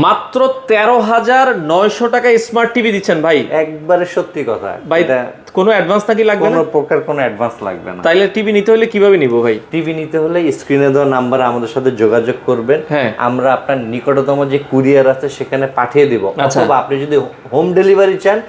মাত্র 13,900 টাকায় smart TV দিচ্ছেন ভাই। একবারে সত্যি কথা ভাই, কোনো অ্যাডভান্স নাকি লাগবে না? কোনো প্রকার কোনো অ্যাডভান্স লাগবে না। তাইলে টিভি নিতে হলে কিভাবে নিব ভাই? টিভি নিতে হলে স্ক্রিনে দেওয়া নাম্বারে আমাদের সাথে যোগাযোগ করবেন। হ্যাঁ, আমরা আপনার নিকটতম যে কুরিয়ার আছে সেখানে পাঠিয়ে দিব। আচ্ছা। অথবা আপনি যদি হোম ডেলিভারি চান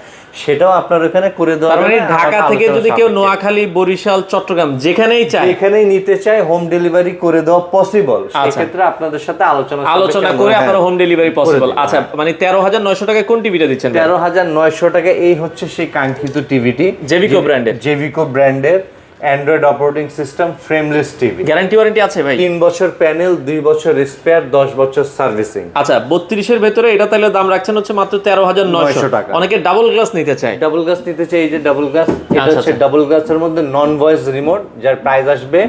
সেটাও আপনার ওখানে করে দেওয়া তার মানে হবে। ঢাকা থেকে যদি কেউ নোয়াখালী, বরিশাল, চট্টগ্রাম যেখানেই চায়, যেখানেই নিতে চায় হোম ডেলিভারি করে দেওয়া পসিবল। সেক্ষেত্রে আপনাদের সাথে আলোচনা করে আপনারা হোম ডেলিভারি পসিবল। আচ্ছা, মানে 13,900 টাকায় কোন টিভিটা দিচ্ছেন? 13,900 টাকা। এই হচ্ছে সেই কাঙ্ক্ষিত টিভিটি, জেভিকো ব্র্যান্ডের। জেভিকো ব্র্যান্ডের Android operating system, frameless TV. Guarantee warranty আছে ভাই? 3 বছর প্যানেল, 2 বছর স্পেয়ার, 10 বছর সার্ভিসিং। আচ্ছা, 32 এর ভেতরে এটা তাহলে দাম রাখছেন হচ্ছে মাত্র 13,900 টাকা। অনেকে ডাবল গ্লাস নিতে চায়। ডাবল গ্লাস নিতে চাই, এই যে ডাবল গ্লাস, এটা হচ্ছে ডাবল গ্লাসের মধ্যে নন ভয়েস রিমোট, যার প্রাইস আসবে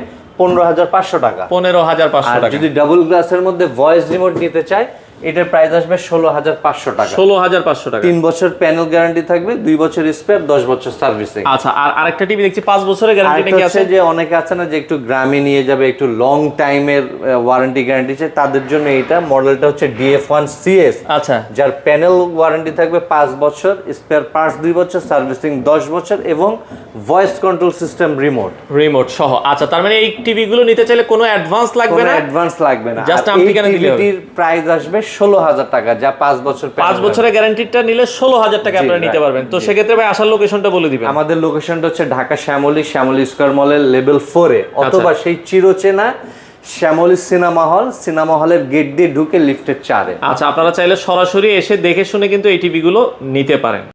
15,500 টাকা। 15,500 আর টাকা। যদি ডাবল গ্লাসের মধ্যে ভয়েস রিমোট নিতে চায়, এটার প্রাইস আসবে 16,500 টাকা। 16,500 টাকা। 3 বছর প্যানেল গ্যারান্টি থাকবে, 2 বছর স্পেয়ার, 10 বছর সার্ভিসিং। আচ্ছা, আর আরেকটা টিভি দেখছি 5 বছরের গ্যারান্টি নাকি আছে? যে অনেকে আছে না যে একটু গ্রামে নিয়ে যাবে, একটু লং টাইমের ওয়ারেন্টি গ্যারান্টি চাই, তাদের জন্য এইটা মডেলটা হচ্ছে DF1CS। আচ্ছা, যার প্যানেল ওয়ারেন্টি থাকবে 5 বছর, স্পেয়ার পার্টস 2 বছর, সার্ভিসিং 10 বছর এবং ভয়েস কন্ট্রোল সিস্টেম রিমোট সহ। আচ্ছা, তার মানে এই টিভি গুলো নিতে চাইলে কোনো অ্যাডভান্স লাগবে না? অ্যাডভান্স লাগবে না। জাস্ট নাম ঠিকানা দিলে হবে। টিভিটির প্রাইস আসবে 16,000 টাকা, যা 5 বছর 5 বছরের গ্যারান্টিটা নিলে 16,000 টাকা আপনারা নিতে পারবেন। তো সেক্ষেত্রে ভাই আসার লোকেশনটা বলে দিবেন। আমাদের লোকেশনটা হচ্ছে ঢাকা শ্যামলী স্কয়ার মলের লেভেল 4 এ, অথবা সেই চিরচেনা শ্যামলী সিনেমা হলের গেট দিয়ে ঢুকে লিফটের 4 এ। আচ্ছা, আপনারা চাইলে সরাসরি এসে দেখে শুনে কিন্তু এই টিভি গুলো নিতে পারেন।